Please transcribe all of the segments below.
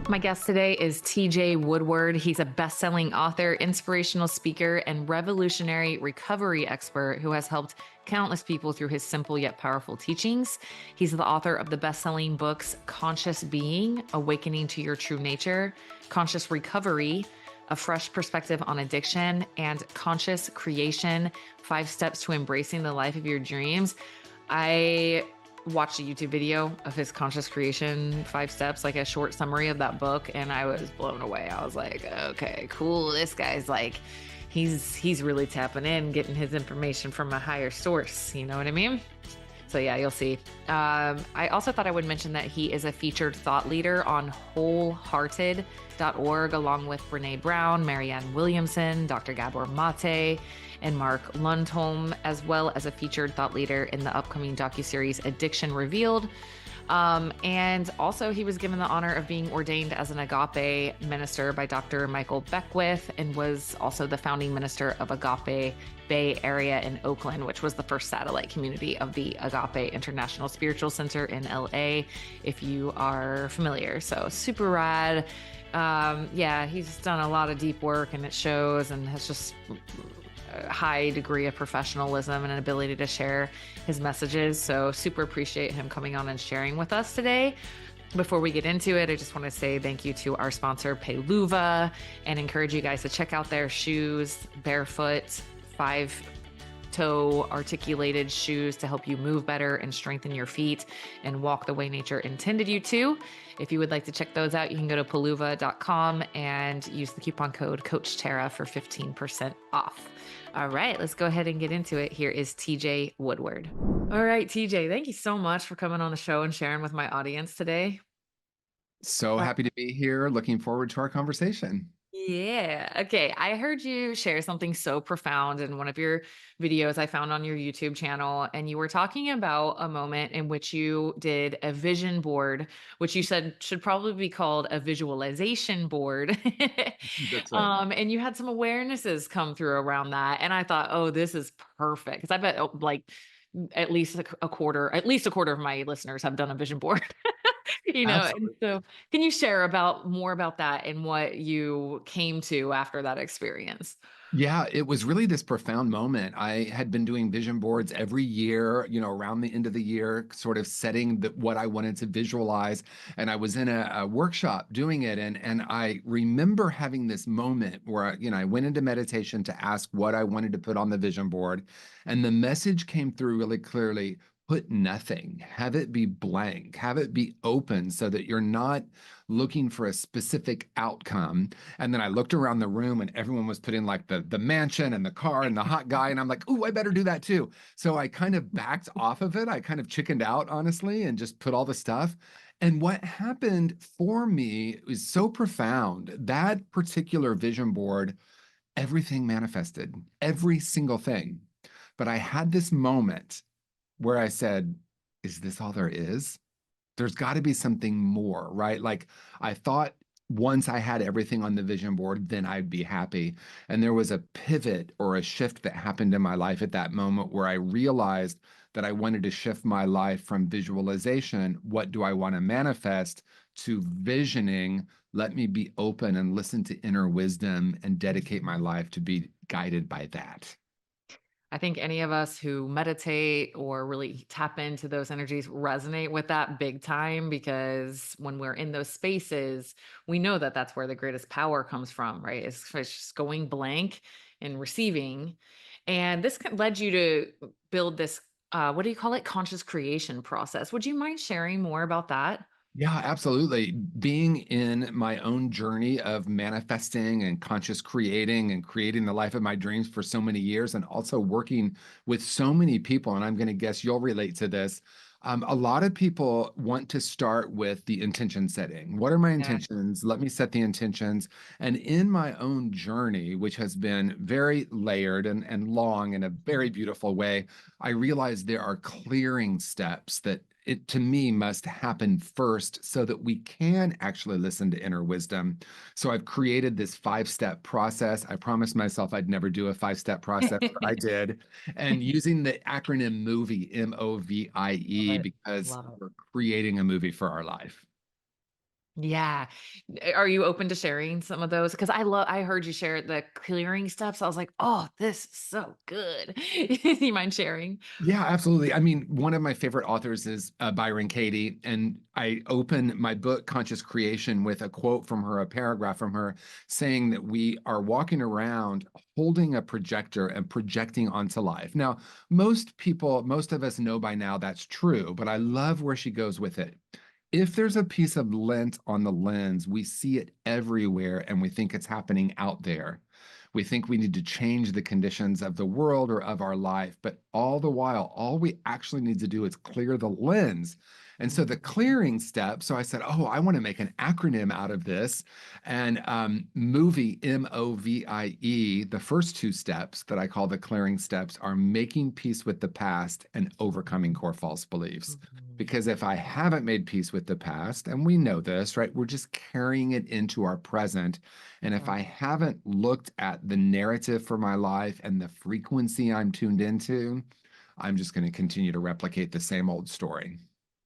My guest today is TJ Woodward. He's a best-selling author, inspirational speaker, and revolutionary recovery expert who has helped countless people through his simple yet powerful teachings. He's the author of the best-selling books Conscious Being, Awakening to Your True Nature, Conscious Recovery, A Fresh Perspective on Addiction, and Conscious Creation, 5 Steps to Embracing the Life of Your Dreams. I watched a YouTube video of his conscious creation 5 steps, like a short summary of that book, and I was blown away. I was like, okay, cool. This guy's like, he's really tapping in, getting his information from a higher source. You know what I mean? So yeah, you'll see. I also thought I would mention that he is a featured thought leader on wholehearted.org, along with Brene Brown, Marianne Williamson, Dr. Gabor Mate, and Mark Lundholm, as well as a featured thought leader in the upcoming docuseries Addiction Revealed. And also he was given the honor of being ordained as an agape minister by Dr. Michael Beckwith, and was also the founding minister of Agape Bay Area in Oakland, which was the first satellite community of the Agape International Spiritual Center in LA, if you are familiar. So super rad. Yeah, he's done a lot of deep work, and it shows, and has just a high degree of professionalism and an ability to share his messages. So super appreciate him coming on and sharing with us today. Before we get into it, I just want to say thank you to our sponsor, Peluva, and encourage you guys to check out their shoes, barefoot, 5-toe articulated shoes to help you move better and strengthen your feet and walk the way nature intended you to. If you would like to check those out, you can go to peluva.com and use the coupon code Coach Tara for 15% off. All right, let's go ahead and get into it. Here is TJ Woodward. All right, TJ, thank you so much for coming on the show and sharing with my audience today. So happy to be here. Looking forward to our conversation. Yeah. Okay. I heard you share something so profound in one of your videos I found on your YouTube channel. And you were talking about a moment in which you did a vision board, which you said should probably be called a visualization board. That's right. And you had some awarenesses come through around that. And I thought, oh, this is perfect. Because I bet like at least a quarter of my listeners have done a vision board. And Absolutely. so can you share more about that and what you came to after that experience? Yeah, it was really this profound moment. I had been doing vision boards every year, around the end of the year, sort of setting what I wanted to visualize. And I was in a workshop doing it. And I remember having this moment where, I went into meditation to ask what I wanted to put on the vision board. And the message came through really clearly. Put nothing, have it be blank, have it be open so that you're not looking for a specific outcome. And then I looked around the room and everyone was putting like the mansion and the car and the hot guy. And I'm like, oh, I better do that too. So I kind of backed off of it. I kind of chickened out, honestly, and just put all the stuff. And what happened for me is so profound. That particular vision board, everything manifested, every single thing. But I had this moment where I said, is this all there is? There's got to be something more, right? Like I thought once I had everything on the vision board, then I'd be happy. And there was a pivot or a shift that happened in my life at that moment where I realized that I wanted to shift my life from visualization, what do I want to manifest, to visioning, let me be open and listen to inner wisdom and dedicate my life to be guided by that. I think any of us who meditate or really tap into those energies resonate with that big time, because when we're in those spaces, we know that that's where the greatest power comes from, right? It's just going blank and receiving. And this led you to build this, what do you call it? Conscious creation process. Would you mind sharing more about that? Yeah, absolutely. Being in my own journey of manifesting and conscious creating and creating the life of my dreams for so many years, and also working with so many people, and I'm going to guess you'll relate to this. A lot of people want to start with the intention setting. What are my Yeah. intentions? Let me set the intentions. And in my own journey, which has been very layered and long in a very beautiful way, I realized there are clearing steps that it to me must happen first so that we can actually listen to inner wisdom. So I've created this 5-step process. I promised myself I'd never do a 5-step process, but I did. And using the acronym MOVIE, Love MOVIE, it. because Love it. we're creating a movie for our life. Yeah. Are you open to sharing some of those? Because I heard you share the clearing steps. I was like, "Oh, this is so good." You mind sharing? Yeah, absolutely. I mean, one of my favorite authors is Byron Katie, and I open my book, Conscious Creation, with a quote from her, a paragraph from her, saying that we are walking around holding a projector and projecting onto life. Now, most people, most of us know by now that's true, but I love where she goes with it. If there's a piece of lint on the lens, we see it everywhere and we think it's happening out there. We think we need to change the conditions of the world or of our life, but all the while, all we actually need to do is clear the lens. And so the Mhm. clearing step, so I said, oh, I want to make an acronym out of this. And movie, MOVIE, the first two steps that I call the clearing steps are making peace with the past and overcoming core false beliefs. Mhm. Because if I haven't made peace with the past, and we know this, right, we're just carrying it into our present. And if I Right. haven't looked at the narrative for my life and the frequency I'm tuned into, I'm just going to continue to replicate the same old story.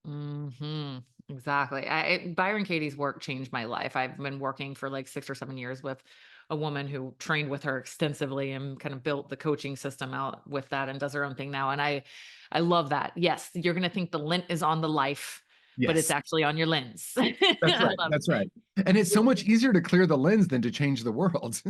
Mhm. Exactly. Byron Katie's work changed my life. I've been working for like 6 or 7 years with a woman who trained with her extensively and kind of built the coaching system out with that and does her own thing now, and I love that. Yes, you're gonna think the lint is on the life, but it's Yes, actually on your lens. that's I right. love That's right. And it's so much easier to clear the lens than to change the world.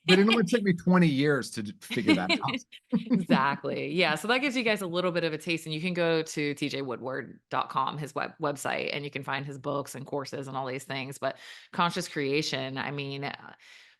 But it only took me 20 years to figure that out. Exactly. Yeah, so that gives you guys a little bit of a taste, and you can go to tjwoodward.com, his website, and you can find his books and courses and all these things, but conscious creation, I mean,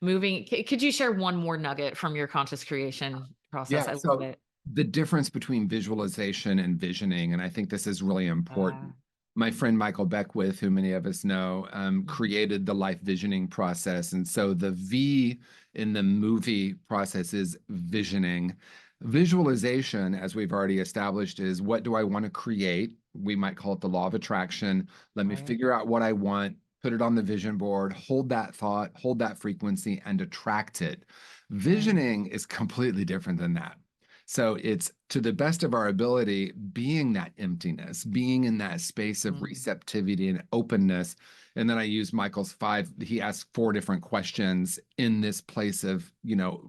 moving could you share one more nugget from your conscious creation process? Yeah. I love So it. the difference between visualization and visioning, and I think this is really Uh, important. My friend Michael Beckwith, who many of us know, mhm, created the life visioning process. And so the V in the movie process is visioning. Visualization, as we've already established, is what do I want to create? We might call it the law of attraction. Let me right. figure out what I want, put it on the vision board, hold that thought, hold that frequency, and attract it. Mm, Visioning is completely different than that. So it's to the best of our ability, being that emptiness, being in that space of mm, receptivity and openness. And then I use Michael's five, he asked four different questions in this place of,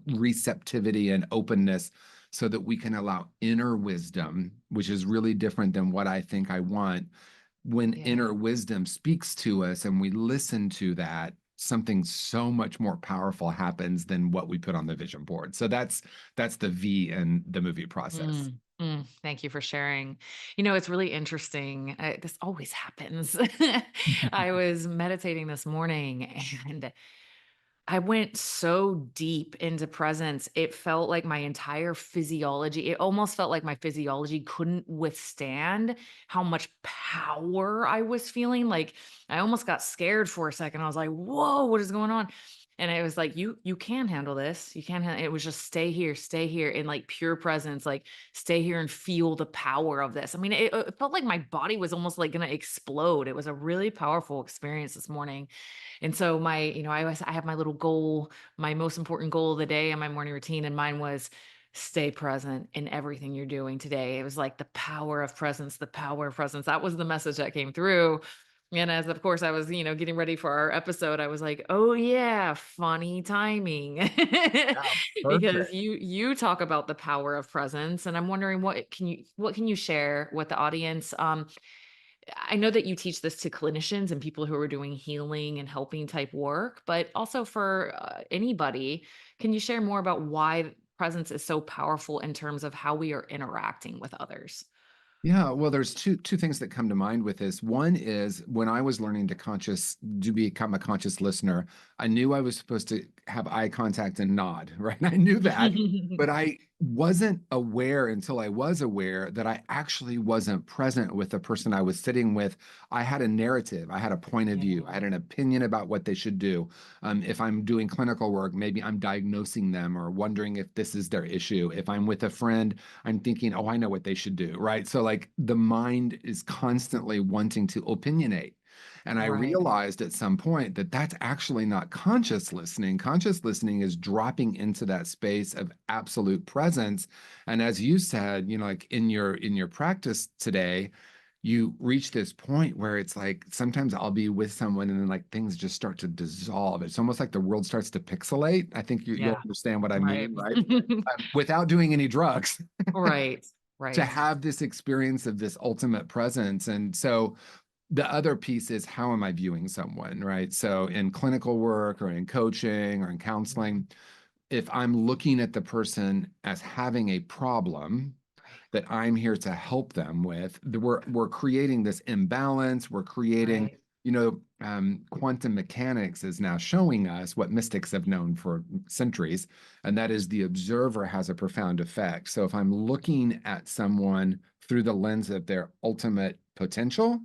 receptivity and openness so that we can allow inner wisdom, which is really different than what I think I want. When yeah. inner wisdom speaks to us and we listen to that, something so much more powerful happens than what we put on the vision board. So that's the V in the movie process. Thank you for sharing. It's really interesting. This always happens. I was meditating this morning and I went so deep into presence. It felt like my entire physiology, it almost felt like my physiology couldn't withstand how much power I was feeling. Like I almost got scared for a second. I was like, "Whoa, what is going on?" And it was like, "You can handle this. You can." It was just stay here in like pure presence. Like stay here and feel the power of this. I mean, it felt like my body was almost like going to explode. It was a really powerful experience this morning. And so I have my little goal, my most important goal of the day and my morning routine, and mine was stay present in everything you're doing today. It was like the power of presence, the power of presence. That was the message that came through. And as of course I was, getting ready for our episode, I was like, "Oh yeah, funny timing." Yeah, Because perfect. you talk about the power of presence, and I'm wondering what can you share with the audience? I know that you teach this to clinicians and people who are doing healing and helping type work, but also for anybody, can you share more about why presence is so powerful in terms of how we are interacting with others? Yeah, well, there's two things that come to mind with this. One is when I was learning to become a conscious listener, I knew I was supposed to have eye contact and nod, right? I knew that, but I wasn't aware until I was aware that I actually wasn't present with the person I was sitting with. I had a narrative, I had a point of view, I Yeah. had an opinion about what they should do. If I'm doing clinical work, maybe I'm diagnosing them or wondering if this is their issue. If I'm with a friend, I'm thinking, oh, I know what they should do, right? So, like, the mind is constantly wanting to opinionate. And I Right. realized at some point that that's actually not conscious listening. Conscious listening is dropping into that space of absolute presence. And as you said, like in your practice today, you reach this point where it's like sometimes I'll be with someone and then like things just start to dissolve. It's almost like the world starts to pixelate. I think you'll Yeah. understand what I Right. mean, right? Without doing any drugs, Right. to Right. have this experience of this ultimate presence. And so the other piece is how am I viewing someone, right? So in clinical work or in coaching or in counseling, if I'm looking at the person as having a problem Right. that I'm here to help them with, we're creating this imbalance. We're creating, Right. quantum mechanics is now showing us what mystics have known for centuries, and that is the observer has a profound effect. So if I'm looking at someone through the lens of their ultimate potential,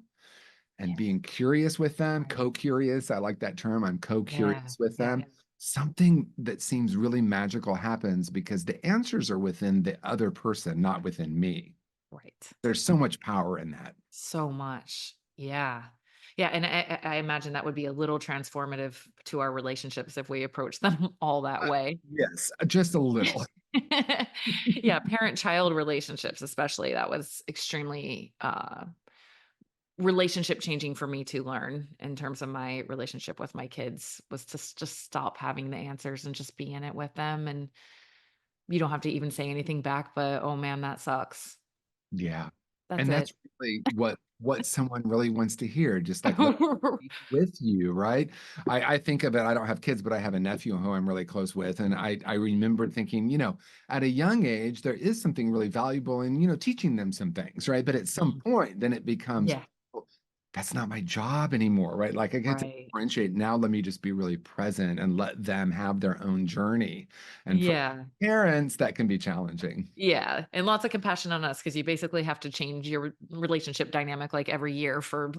and Yes. being curious with them, Right. co-curious. I like that term. I'm Yeah. co-curious with Yeah. them. Something that seems really magical happens because the answers are within the other person, not within me. Right. There's so much power in that. So much. Yeah. Yeah, and I imagine that would be a little transformative to our relationships if we approach them all that way. Yes, just a little. Yeah, parent-child relationships especially, that was extremely, relationship changing for me to learn in terms of my relationship with my kids, was to just stop having the answers and just be in it with them, and you don't have to even say anything back, but, "Oh, man, that sucks." Yeah. That's And it. that's really what someone really wants to hear, just like, let me be with you, right? I think of it, I don't have kids, but I have a nephew who I'm really close with, and I remember thinking, at a young age, there is something really valuable in, teaching them some things, right? But at some Mhm. point, then it becomes, Yeah, "Well, that's not my job anymore," right? Like, I get to right. differentiate. Now let me just be really present and let them have their own journey. And for Yeah. parents, that can be challenging. Yeah, and lots of compassion on us because you basically have to change your relationship dynamic, like, every year for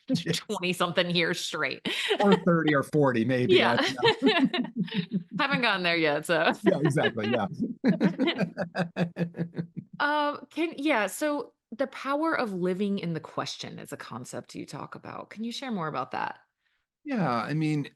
Yes. 20 something years straight. Or 30 or 40, maybe. I Yeah. don't know. Haven't gotten there yet, so Yeah, exactly. Yeah. so the power of living in the question is a concept you talk about. Can you share more about that? Yeah, I mean,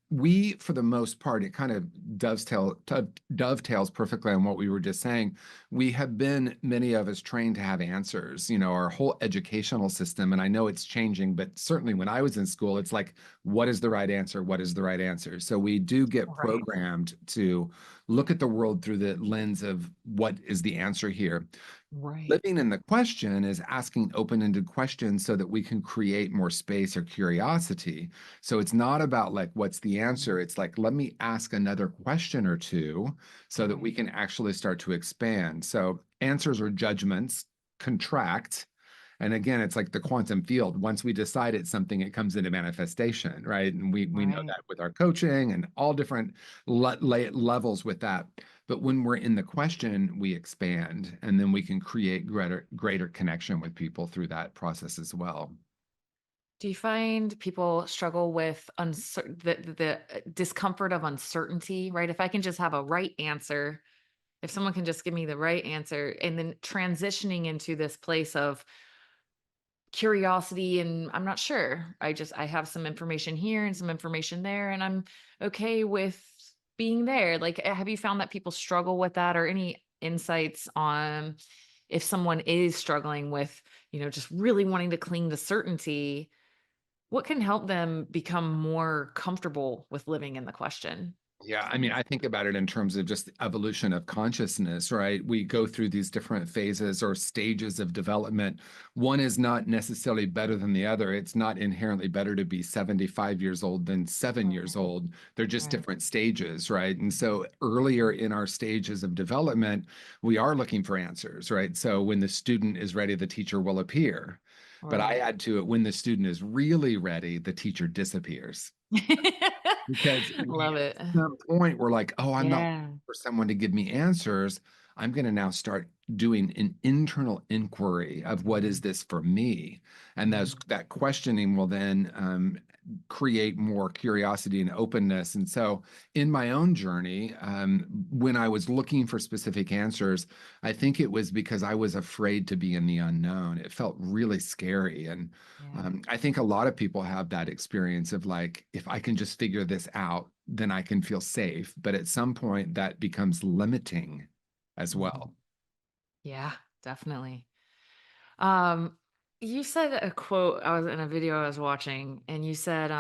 we, for the most part, it kind of dovetails perfectly on what we were just saying. We have been, many of us, trained to have answers, our whole educational system. And I know it's changing, but certainly when I was in school, it's like, what is the right answer? What is the right answer? So we do get Right. programmed to look at the world through the lens of what is the answer here. Right. Living in the question is asking open-ended questions so that we can create more space or curiosity. So it's not about like, what's the answer? Mhm. It's like, let me ask another question or two so that we Right. can actually start to expand. So answers or judgments contract. And again, it's like the quantum field. Once we decide it's something, it comes into manifestation, right? And we know Right. that with our coaching and all different levels with that. But when we're in the question, we expand, and then we can create greater connection with people through that process as well. Do you find people struggle with the discomfort of uncertainty, right? If I can just have a right answer, if someone can just give me the right answer, and then transitioning into this place of curiosity and I'm not sure. I have some information here and some information there and I'm okay with being there. Like have you found that people struggle with that or any insights on if someone is struggling with, just really wanting to cling to certainty, what can help them become more comfortable with living in the question? Yeah, I mean, I think about it in terms of just the evolution of consciousness, right? We go through these different phases or stages of development. One is not necessarily better than the other. It's not inherently better to be 75 years old than 7 years Right. old. They're just Right. different stages, right? And so earlier in our stages of development, we are looking for answers, right? So when the student is ready, the teacher will appear. But I Right. add to it, when the student is really ready, the teacher disappears. Because Love it. some point we're like, oh, I'm not looking Yeah. for someone to give me answers. I'm going to now start doing an internal inquiry of what is Mhm. this for me? And Mhm. that questioning will then create more curiosity and openness. And so in my own journey, when I was looking for specific answers, I think it was because I was afraid to be in the unknown. It felt really scary. And Yeah. I think a lot of people have that experience of like, if I can just figure this out, then I can feel safe. But at some point, that becomes limiting as Mhm. well. Yeah, definitely. Um, You said a quote, I was in a video I was watching, and you said,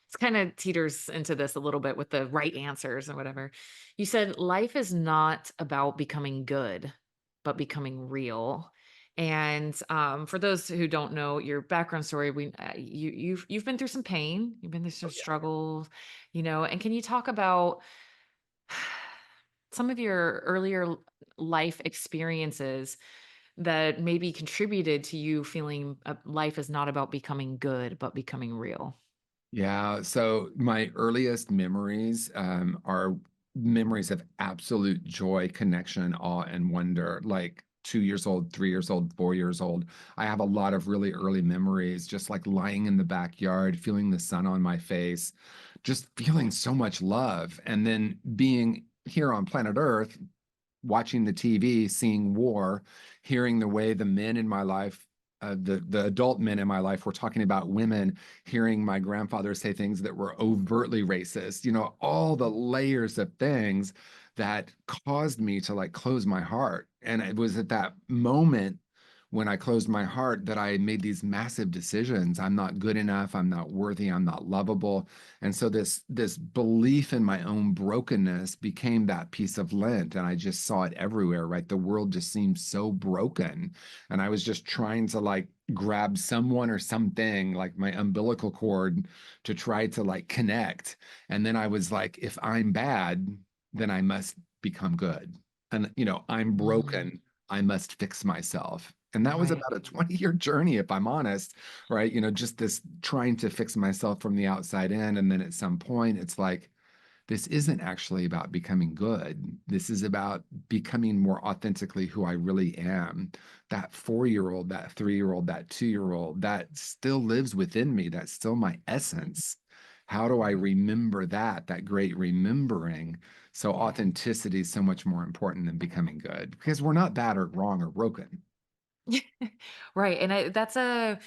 it's kind of teeters into this a little bit with the right answers and whatever. You said life is not about becoming good, but becoming real. And for those who don't know your background story, you've been through some pain, you've been through some Oh, yeah. struggles, and can you talk about some of your earlier life experiences that maybe contributed to you feeling life is not about becoming good, but becoming real? Yeah. So my earliest memories are memories of absolute joy, connection, awe, and wonder. Like 2 years old, 3 years old, 4 years old. I have a lot of really early memories, just like lying in the backyard, feeling the sun on my face, just feeling so much love. And then being here on planet Earth, watching the TV, seeing war, hearing the way the men in my life, the adult men in my life were talking about women, hearing my grandfather say things that were overtly racist, all the layers of things that caused me to like close my heart. And it was at that moment when I closed my heart that I made these massive decisions. I'm not good enough. I'm not worthy. I'm not lovable. And so this belief in my own brokenness became that piece of lint, and I just saw it everywhere, right? The world just seemed so broken, and I was just trying to like grab someone or something like my umbilical cord to try to like connect. And then I was like, if I'm bad, then I must become good. And I'm Mm, broken. I must fix myself. And that was right. about a 20-year journey, if I'm honest, right? Just this trying to fix myself from the outside in. And then at some point, it's like, this isn't actually about becoming good. This is about becoming more authentically who I really am. That 4 year old, that 3 year old, that 2 year old, that still lives within me. That's still my essence. How do I remember that great remembering? So Yeah. authenticity is so much more important than becoming good because we're not bad or wrong or broken. Right. And that's a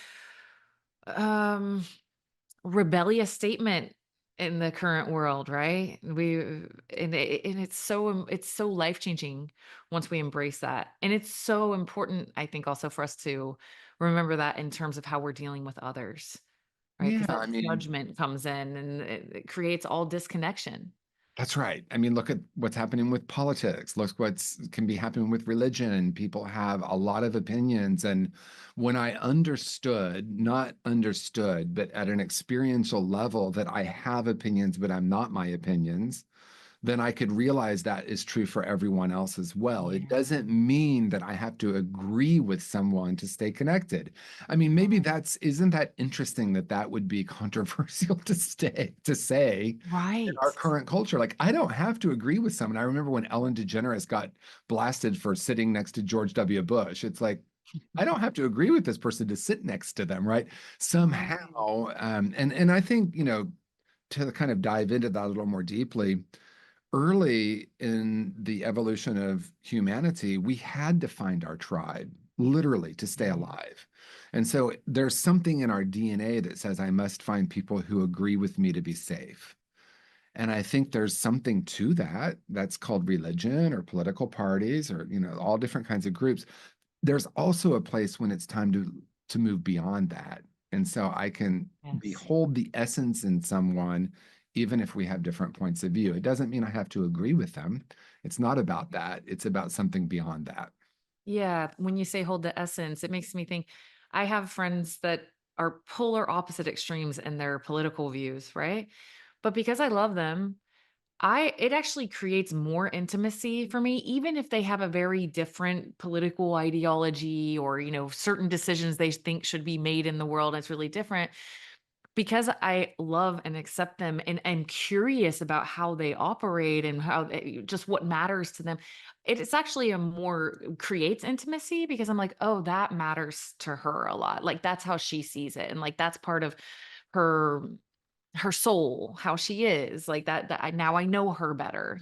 um rebellious statement in the current world, right? And it's so life-changing once we embrace that. And it's so important, I think, also for us to remember that in terms of how we're dealing with others, right? Yeah, Because that I mean, judgment comes in and it creates all disconnection. that's right. I mean, look at what's happening with politics. Look what's can be happening with religion. People have a lot of opinions. And when I understood, not understood, but at an experiential level that I have opinions, but I'm not my opinions, then I could realize that is true for everyone else as well. It Yeah. doesn't mean that I have to agree with someone to stay connected. I mean, maybe isn't that interesting that that would be controversial to say in Right. our current culture? Like, I don't have to agree with someone. I remember when Ellen DeGeneres got blasted for sitting next to George W. Bush. It's like, I don't have to agree with this person to sit next to them, right? Right. Somehow, and I think, to kind of dive into that a little more deeply, early in the evolution of humanity, we had to find our tribe, literally, to stay Yeah. alive. And so there's something in our DNA that says, I must find people who agree with me to be safe. And I think there's something to that that's called religion or political parties or, all different kinds of groups. There's also a place when it's time to move beyond that. And so I can Yes. behold the essence in someone, even if we have different points of view. It doesn't mean I have to agree with them. It's not about that. It's about something beyond that. Yeah, when you say hold the essence, it makes me think I have friends that are polar opposite extremes in their political views, right? But because I love them, I it actually creates more intimacy for me, even if they have a very different political ideology or, certain decisions they think should be made in the world. It's really different. Because I love and accept them and am curious about how they operate and how just what matters to them, it's actually a more creates intimacy because I'm like, "Oh, that matters to her a lot." Like, that's how she sees it, and, like, that's part of her her soul, how she is, like, that I now I know her better,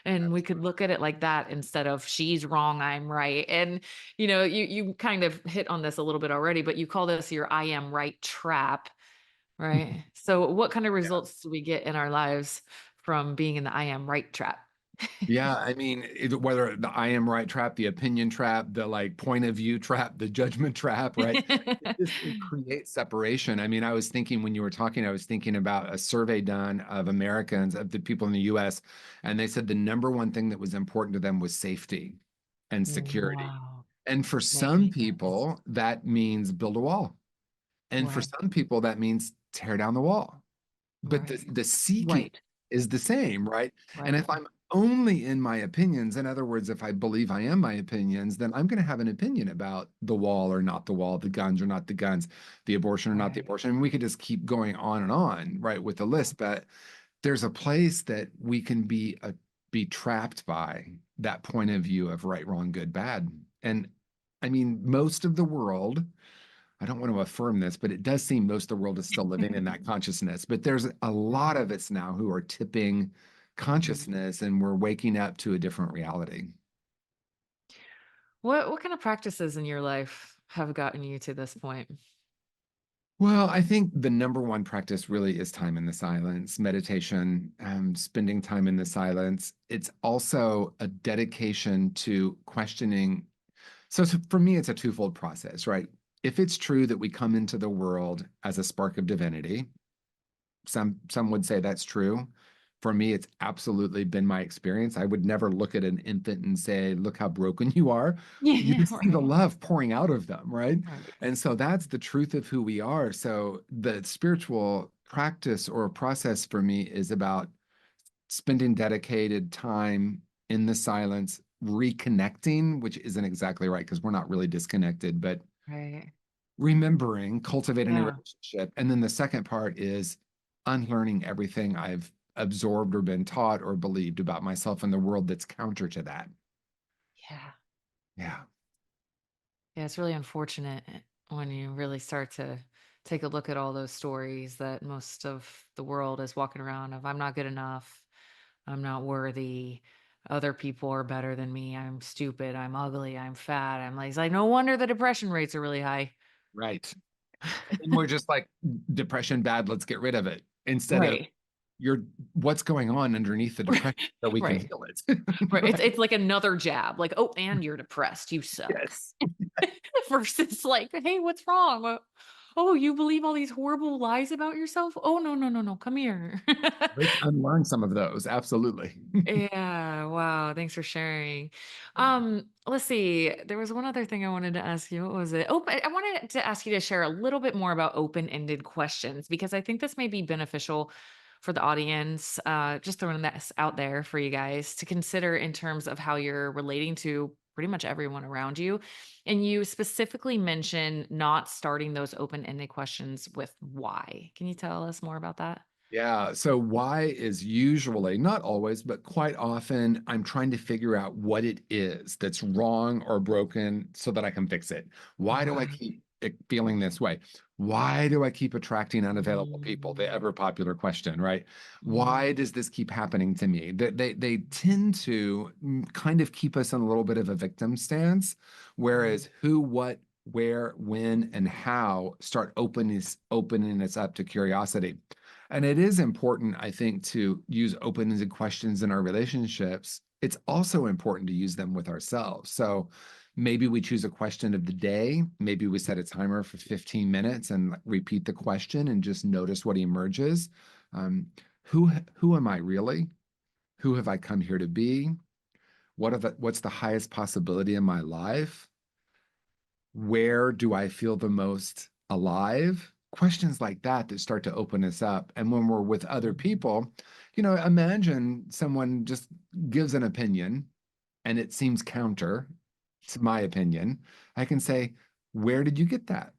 And we could look at it like that instead of she's wrong, I'm right, and, you kind of hit on this a little bit already, but you call this your "I am right" trap. Right. So what kind of results do we get in our lives from being in the I am right trap? Yeah, I mean, whether the I am right trap, the opinion trap, the like point of view trap, the judgment trap, right? It creates separation. I mean, I was thinking when you were talking, I was thinking about a survey done of Americans, of the people in the US, and they said the number one thing that was important to them was safety and security. Wow. And for some Makes sense. people, that means build a wall. And for Right. some people, that means tear down the wall. But Right. the seeking Right. is the same, right? And Right. if I'm only in my opinions, in other words, if I believe I am my opinions, then I'm going to have an opinion about the wall or not the wall, the guns or not the guns, the abortion or not the Right. abortion. And we could just keep going on, right, with the list. But there's a place that we can be trapped by that point of view of right, wrong, good, bad. And I mean, most of the world, I don't want to affirm this, but it does seem most of the world is still living in that consciousness. But there's a lot of us now who are tipping Mhm. consciousness and we're waking up to a different reality. What kind of practices in your life have gotten you to this point? Well, I think the number one practice really is time in the silence, meditation, spending time in the silence. It's also a dedication to questioning. So for me, it's a twofold process, right? If it's true that we come into the world as a spark of divinity, some would say that's true. For me, it's absolutely been my experience. I would never look at an infant and say, "Look how broken you are." You Yeah, just see the right. love pouring out of them, right? Right. And so that's the truth of who we are. So the spiritual practice or process for me is about spending dedicated time in the silence, reconnecting, which isn't exactly right because we're not really disconnected, but Right. remembering, cultivating a Yeah. relationship. And then the second part is unlearning everything I've absorbed or been taught or believed about myself and the world that's counter to that. Yeah. Yeah. Yeah, it's really unfortunate when you really start to take a look at all those stories that most of the world is walking around of I'm not good enough, I'm not worthy, other people are better than me, I'm stupid, I'm ugly, I'm fat. I'm like, it's like no wonder the depression rates are really high. Right. And we're just like, depression bad, let's get rid of it. Instead of Right. you're what's going on underneath the depression so we can Right. heal it. Right. It's Right. it's like another jab. Like, oh, and you're depressed. You suck. Yes. Versus like, hey, what's wrong? Oh, you believe all these horrible lies about yourself? Oh, no, no, no, no. Come here. Let's unlearn some of those. Absolutely. Yeah, wow, thanks for sharing. Let's see. There was one other thing I wanted to ask you. What was it? Oh, I wanted to ask you to share a little bit more about open-ended questions because I think this may be beneficial for the audience. Just throwing this out there for you guys to consider in terms of how you're relating to pretty much everyone around you. And you specifically mentioned not starting those open-ended questions with why. Can you tell us more about that? Yeah. So why is usually, not always, but quite often, I'm trying to figure out what it is that's wrong or broken so that I can fix it. Why do I Right. keep feeling this way? Why do I keep attracting unavailable people? The Mm, ever popular question, right? mm, Why does this keep happening to me? They tend to kind of keep us in a little bit of a victim stance, mm. whereas who, what, where, when, and how start opening us up to curiosity. And it is important, I think, to use open-ended questions in our relationships. It's also important to use them with ourselves. So maybe we choose a question of the day. Maybe we set a timer for 15 minutes and repeat the question and just notice what emerges. Um, who am I really? Who have I come here to be? What's the highest possibility in my life? Where do I feel the most alive? Questions like that that start to open us up. And when we're with other Mhm. people, imagine someone just gives an opinion and it seems counter to my opinion. I can say, where did you get that?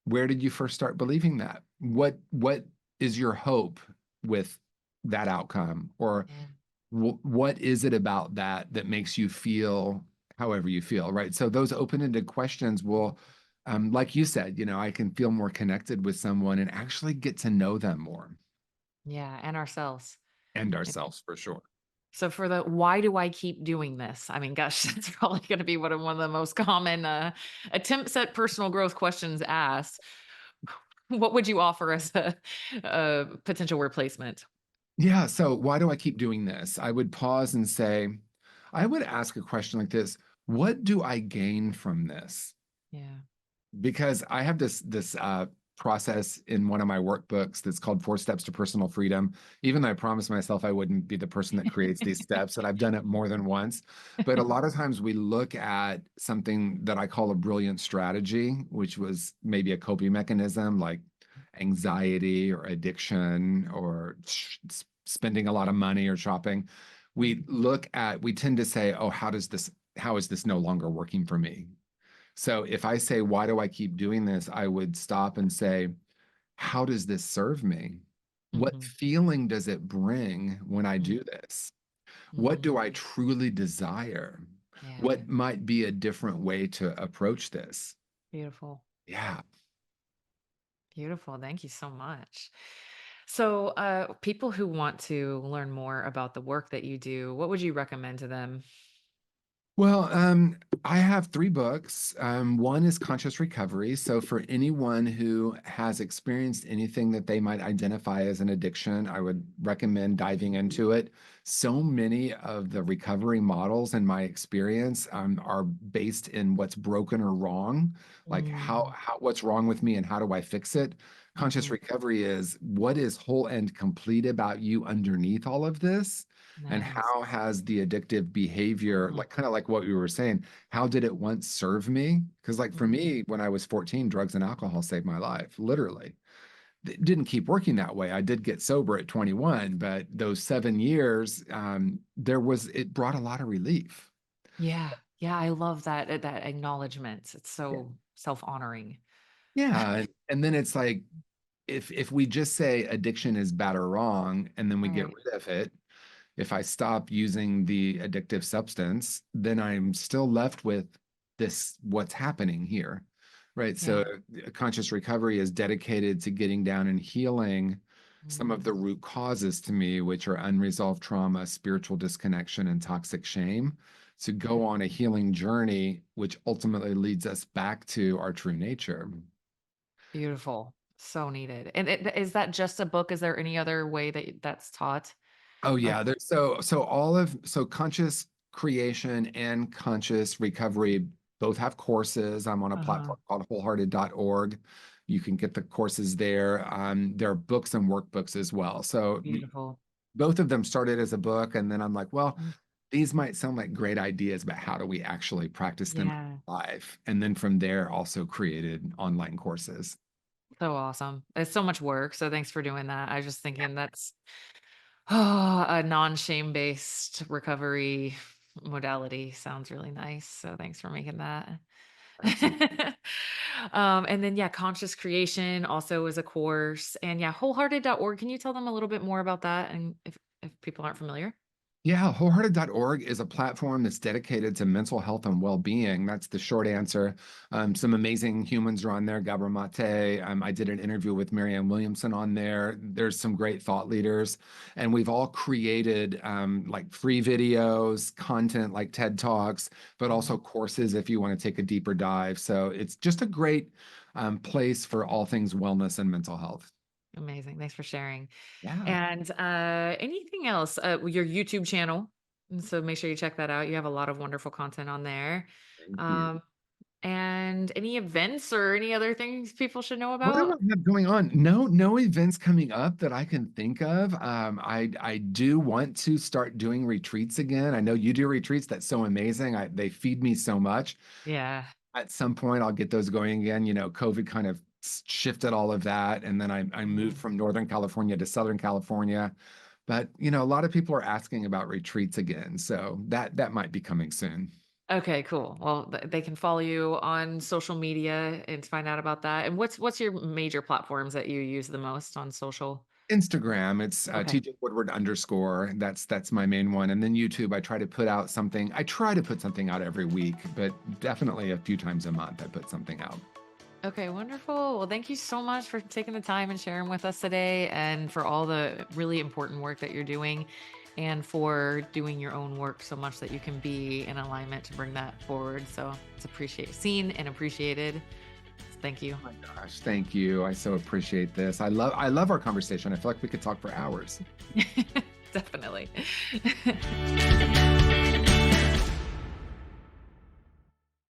Where did you first start believing that? What is your hope with that outcome? Or Yeah. what is it about that that makes you feel however you feel, right? So those open-ended questions will, like you said, I can feel more connected with someone and actually get to know them more Yeah, and ourselves. and Like, ourselves for sure. so for the why do I keep doing this? I mean, gosh, that's probably going to be one of the most common attempts at personal growth questions asked. What would you offer as a potential replacement? Yeah. So why do I keep doing this? I would pause and say, I would ask a question like this. What do I gain from this? Yeah. Because I have this process in one of my workbooks that's called Four Steps to Personal Freedom. Even though I promised myself I wouldn't be the person that creates these steps, and I've done it more than once. But a lot of times we look at something that I call a brilliant strategy, which was maybe a coping mechanism like anxiety or addiction or spending a lot of money or shopping. We tend to say, oh, how is this no longer working for me? So if I say, why do I keep doing this? I would stop and say, how does this serve me? What Hmm. feeling does it bring when I do this? What Hmm. do I truly desire? Yeah. What might be a different way to approach this? Beautiful. Yeah. Beautiful. Thank you so much. So, people who want to learn more about the work that you do, what would you recommend to them? Well, I have three books. One is Conscious Recovery. So, for anyone who has experienced anything that they might identify as an addiction, I would recommend diving into it. So many of the recovery models, in my experience, are based in what's broken or wrong, like Mm. what's wrong with me and how do I fix it. Conscious Hmm. Recovery is what is whole and complete about you underneath all of this, and Nice. how has the addictive behavior, Mhm. like kind of like what we were saying, how did it once serve me? Because like for Mhm. me, when I was 14, drugs and alcohol saved my life, literally. It didn't keep working that way. I did get sober at 21, but those 7 years, it brought a lot of relief. Yeah. Yeah, I love that that acknowledgement. It's Yeah. so self-honoring. Yeah. And then it's like, if we just say addiction is bad or wrong, and then we get Right. rid of it, if I stop using the addictive substance, then I'm still left with what's happening here, right? So, Yeah. conscious recovery is dedicated to getting down and healing some of Mm. the root causes to me, which are unresolved trauma, spiritual disconnection, and toxic shame, to go on a healing journey, which ultimately leads us back to our true nature. Beautiful. So needed. And is that just a book? Is there any other way that that's taught? Oh Or yeah, there's so conscious creation and conscious recovery both have courses. I'm on a uh-huh. platform called wholehearted.org. You can get the courses there. There are books and workbooks as well. So Beautiful. both of them started as a book, and then I'm like, well, Mm. these might sound like great ideas, but how do we actually practice them Yeah. live? And then from there, also created online courses. So awesome. It's so much work. So thanks for doing that. I was just Yeah, thinking that's a non-shame based recovery modality sounds really nice. So thanks for making that. absolutely. And then yeah, conscious creation also is a course. And yeah, wholehearted.org. Can you tell them a little bit more about that? And if people aren't familiar? Yeah, wholehearted.org is a platform that's dedicated to mental health and well-being. That's the short answer. Some amazing humans are on there. Gabor Mate. I did an interview with Marianne Williamson on there. There's some great thought leaders, and we've all created like free videos, content like TED Talks, but also Mhm. courses if you want to take a deeper dive. So it's just a great place for all things wellness and mental health. Amazing. Thanks for sharing. Yeah, And anything else? Your YouTube channel. And so make sure you check that out. You have a lot of wonderful content on there. thank you. Um, and any events or any other things people should know What do about? I have going on? No events coming up that I can think of. I do want to start doing retreats again. I know you do retreats. That's so amazing. They feed me so much. Yeah. At some point, I'll get those going again. COVID kind of shifted all of that, and then I moved Mhm. from Northern California to Southern California. But a lot of people are asking about retreats again, so that might be coming soon. Okay, cool. Well, they can follow you on social media and find out about that. And what's your major platforms that you use the most on social? Instagram, it's Okay. TJ Woodward underscore. That's my main one. And then YouTube, I try to put out something. I try to put something out every week, but definitely a few times a month I put something out. Okay, wonderful. Well, thank you so much for taking the time and sharing with us today and for all the really important work that you're doing and for doing your own work so much that you can be in alignment to bring that forward. So it's seen and appreciated. Thank you. Oh my gosh, thank you. I so appreciate this. I love our conversation. I feel like we could talk for hours. Definitely.